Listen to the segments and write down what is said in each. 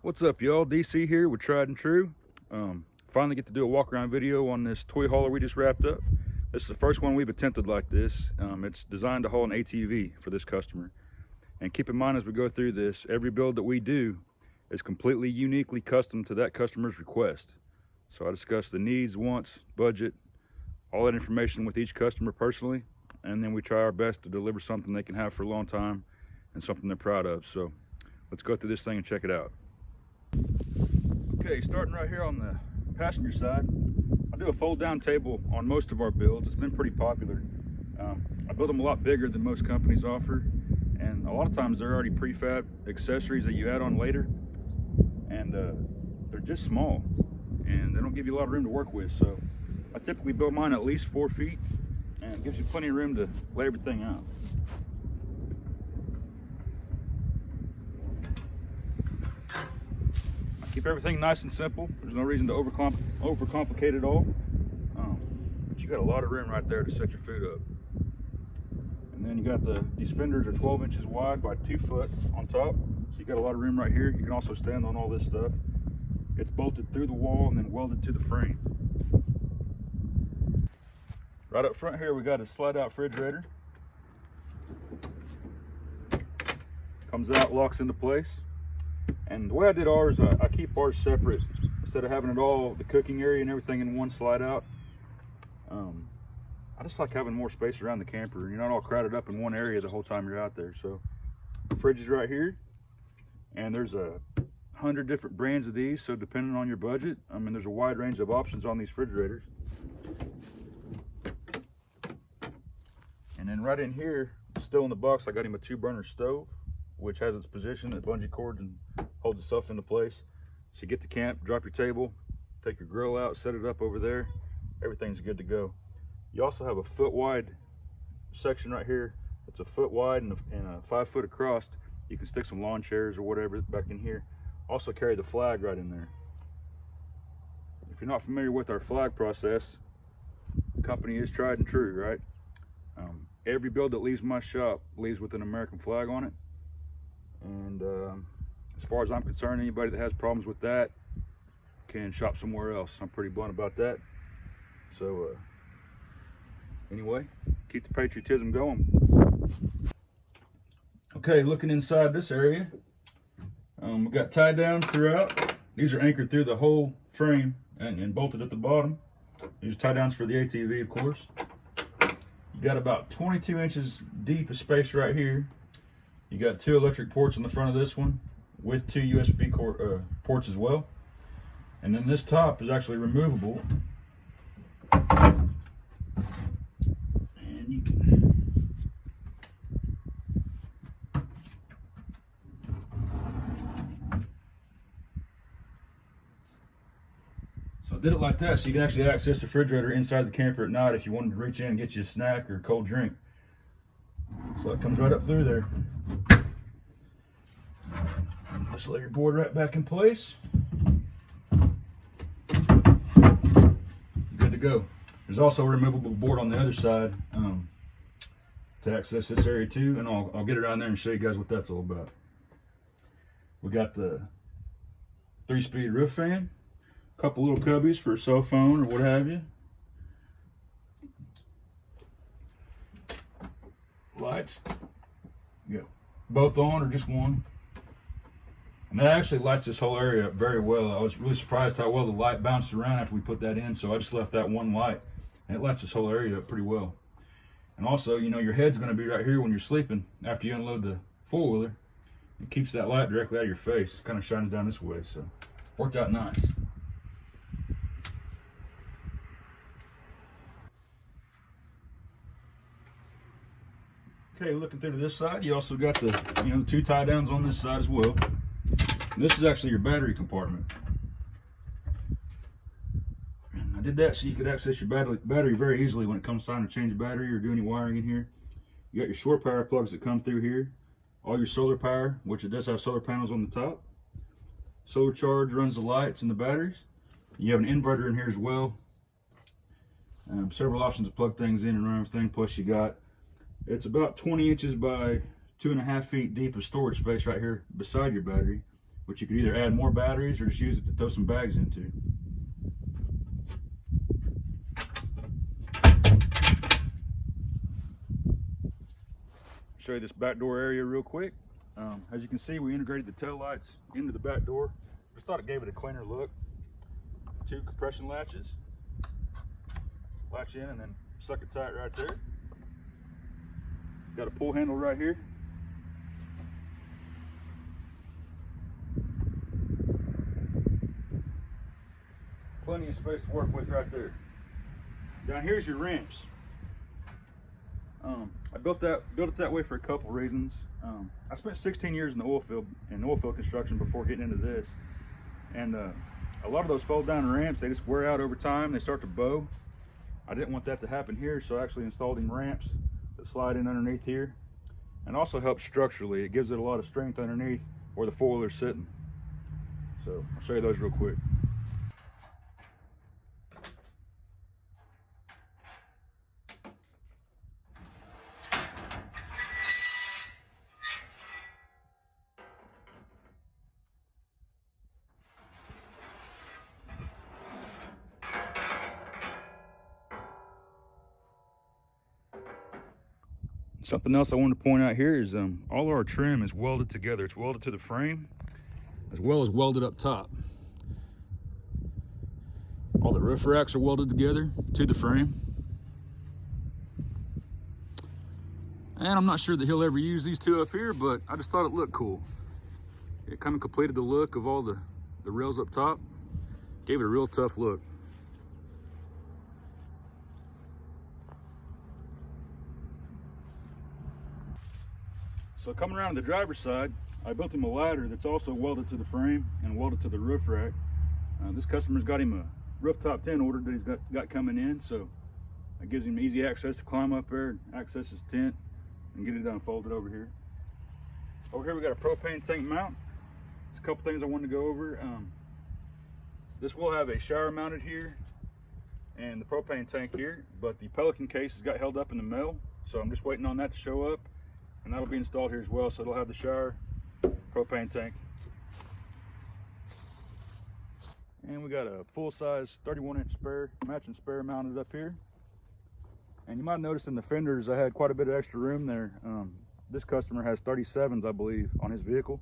What's up, y'all? DC here with Tried and True. Finally get to do a walk around video on this toy hauler we just wrapped up. This is the first one we've attempted like this. It's designed to haul an ATV for this customer. And keep in mind as we go through this, every build that we do is completely uniquely custom to that customer's request. So I discuss the needs, wants, budget, all that information with each customer personally, and then we try our best to deliver something they can have for a long time and something they're proud of. So let's go through this thing and check it out. Okay, starting right here on the passenger side, I do a fold down table on most of our builds. It's been pretty popular. I build them a lot bigger than most companies offer, and a lot of times they're already prefab accessories that you add on later, and they're just small and they don't give you a lot of room to work with. So I typically build mine at least 4 feet, and it gives you plenty of room to lay everything out. Keep everything nice and simple. There's no reason to overcomplicate it all. But you got a lot of room right there to set your food up. And then you got these fenders are 12 inches wide by 2 foot on top. So you got a lot of room right here. You can also stand on all this stuff. It's bolted through the wall and then welded to the frame. Right up front here, we got a slide out refrigerator. Comes out, locks into place. And the way I did ours, I keep ours separate instead of having it all, the cooking area and everything in one slide out. I just like having more space around the camper. You're not all crowded up in one area the whole time you're out there. So the fridge is right here, and there's 100 different brands of these. So depending on your budget, I mean, there's a wide range of options on these refrigerators. And then right in here, still in the box, I got him a 2-burner stove, which has its position, it bungee cords and holds itself into place. So you get to camp, drop your table, take your grill out, set it up over there, everything's good to go. You also have a 1-foot wide section right here. It's a 1 foot wide and a 5 foot across. You can stick some lawn chairs or whatever back in here. Also carry the flag right in there. If you're not familiar with our flag process, the company is Tried and True, right? Every build that leaves my shop leaves with an American flag on it. And as far as I'm concerned, anybody that has problems with that can shop somewhere else. I'm pretty blunt about that. So anyway, keep the patriotism going. Okay, looking inside this area, we've got tie downs throughout. These are anchored through the whole frame and bolted at the bottom. These are tie downs for the ATV, of course. You got about 22 inches deep of space right here. You got 2 electric ports on the front of this one with 2 USB ports as well. And then this top is actually removable. And you can so I did it like that so you can actually access the refrigerator inside the camper at night if you wanted to reach in and get you a snack or a cold drink. So it comes right up through there. Just lay your board right back in place. Good to go. There's also a removable board on the other side to access this area too, and I'll get around there and show you guys what that's all about. We got the 3-speed roof fan, a couple little cubbies for a cell phone or what have you. Lights, yeah, both on or just one. And that actually lights this whole area up very well. I was really surprised how well the light bounced around after we put that in, so I just left that one light, and it lights this whole area up pretty well. And also, you know, your head's going to be right here when you're sleeping after you unload the 4-wheeler. It keeps that light directly out of your face. It kind of shines down this way, so worked out nice. Okay, looking through to this side, you also got the 2 tie downs on this side as well. And this is actually your battery compartment. And I did that so you could access your battery very easily when it comes time to change a battery or do any wiring in here. You got your shore power plugs that come through here. All your solar power, which it does have solar panels on the top. Solar charge runs the lights and the batteries. You have an inverter in here as well. Several options to plug things in and run everything. Plus you got, it's about 20 inches by 2.5 feet deep of storage space right here beside your battery. which you could either add more batteries or just use it to tow some bags into. Show you this back door area real quick. As you can see, we integrated the tail lights into the back door. Just thought it gave it a cleaner look. 2 compression latches. Latch in and then suck it tight right there. Got a pull handle right here. Plenty of space to work with right there. Down here's your ramps. I built it that way for a couple reasons. I spent 16 years in the oil field construction before getting into this, and a lot of those fold down ramps, they just wear out over time. They start to bow. I didn't want that to happen here, so I actually installed in ramps that slide in underneath here, and also helps structurally. It gives it a lot of strength underneath where the four-wheeler's sitting. So I'll show you those real quick. Something else I wanted to point out here is all our trim is welded together. It's welded to the frame as well as welded up top. All the roof racks are welded together to the frame. And I'm not sure that he'll ever use these two up here, but I just thought it looked cool. It kind of completed the look of all the rails up top. Gave it a real tough look. So coming around to the driver's side, I built him a ladder that's also welded to the frame and welded to the roof rack. This customer's got him a rooftop tent ordered that he's got coming in, so it gives him easy access to climb up there, access his tent, and get it unfolded over here. Over here we got a propane tank mount. There's a couple things I wanted to go over. This will have a shower mounted here and the propane tank here, but the Pelican case has got held up in the metal, so I'm just waiting on that to show up. And that'll be installed here as well, so it'll have the shower, propane tank. And we got a full-size 31-inch spare, matching spare mounted up here. And you might notice in the fenders I had quite a bit of extra room there. This customer has 37s, I believe, on his vehicle.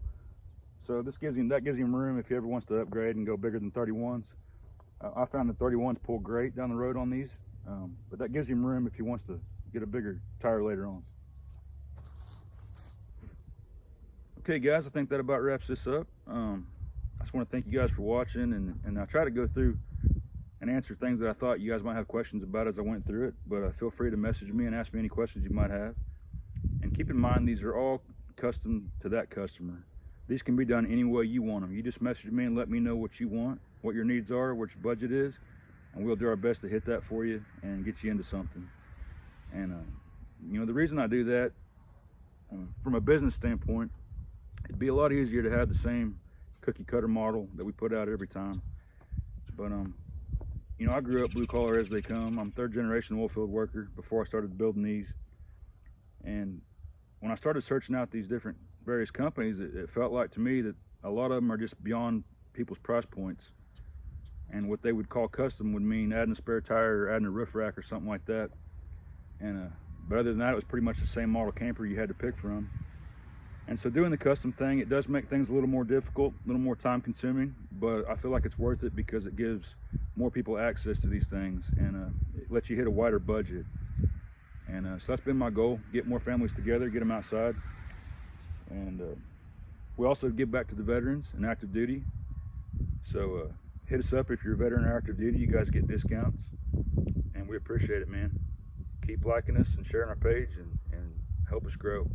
So that gives him room if he ever wants to upgrade and go bigger than 31s. I found the 31s pull great down the road on these, but that gives him room if he wants to get a bigger tire later on. Okay guys, I think that about wraps this up. I just want to thank you guys for watching, and I try to go through and answer things that I thought you guys might have questions about as I went through it, but feel free to message me and ask me any questions you might have. And keep in mind, these are all custom to that customer. These can be done any way you want them. You just message me and let me know what you want, what your needs are, what your budget is, and we'll do our best to hit that for you and get you into something. And you know, the reason I do that, from a business standpoint, it'd be a lot easier to have the same cookie cutter model that we put out every time. But you know, I grew up blue collar as they come. I'm 3rd generation oil field worker before I started building these. And when I started searching out these different various companies, it felt like to me that a lot of them are just beyond people's price points. And what they would call custom would mean adding a spare tire or adding a roof rack or something like that. And but other than that, it was pretty much the same model camper you had to pick from. And so doing the custom thing, it does make things a little more difficult, a little more time consuming, but I feel like it's worth it because it gives more people access to these things, and it lets you hit a wider budget. And so that's been my goal, get more families together, get them outside. And we also give back to the veterans and active duty. So hit us up if you're a veteran or active duty. You guys get discounts, and we appreciate it, man. Keep liking us and sharing our page and help us grow.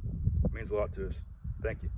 It means a lot to us. Thank you.